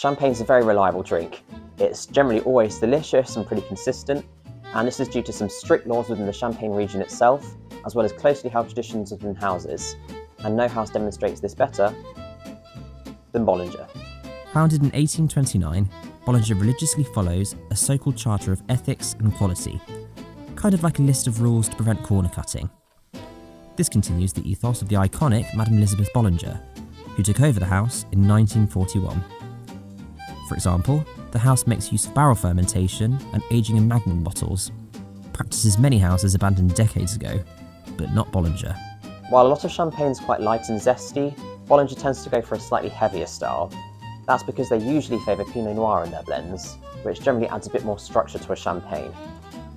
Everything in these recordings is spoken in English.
Champagne's a very reliable drink. It's generally always delicious and pretty consistent, and this is due to some strict laws within the Champagne region itself, as well as closely held traditions within houses. And no house demonstrates this better than Bollinger. Founded in 1829, Bollinger religiously follows a so-called charter of ethics and quality, kind of like a list of rules to prevent corner cutting. This continues the ethos of the iconic Madame Lily Bollinger, who took over the house in 1941. For example, the house makes use of barrel fermentation and aging in magnum bottles, practices many houses abandoned decades ago, but not Bollinger. While a lot of champagne's quite light and zesty, Bollinger tends to go for a slightly heavier style. That's because they usually favour Pinot Noir in their blends, which generally adds a bit more structure to a champagne.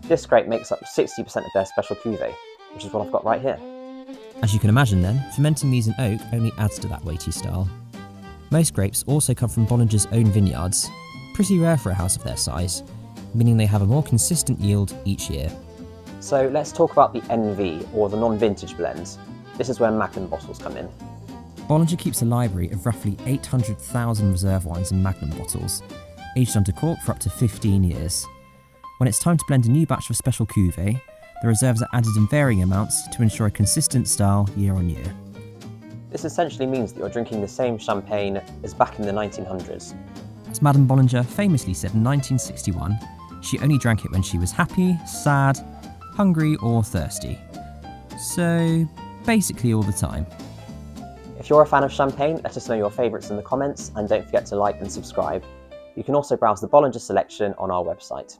This grape makes up 60% of their Special Cuvée, which is what I've got right here. As you can imagine then, fermenting these in oak only adds to that weighty style. Most grapes also come from Bollinger's own vineyards, pretty rare for a house of their size, meaning they have a more consistent yield each year. So let's talk about the NV, or the non-vintage blends. This is where magnum bottles come in. Bollinger keeps a library of roughly 800,000 reserve wines in magnum bottles, aged under cork for up to 15 years. When it's time to blend a new batch of Special Cuvée, the reserves are added in varying amounts to ensure a consistent style year on year. This essentially means that you're drinking the same champagne as back in the 1900s. As Madame Bollinger famously said in 1961, she only drank it when she was happy, sad, hungry or thirsty. So, basically all the time. If you're a fan of champagne, let us know your favourites in the comments, and don't forget to like and subscribe. You can also browse the Bollinger selection on our website.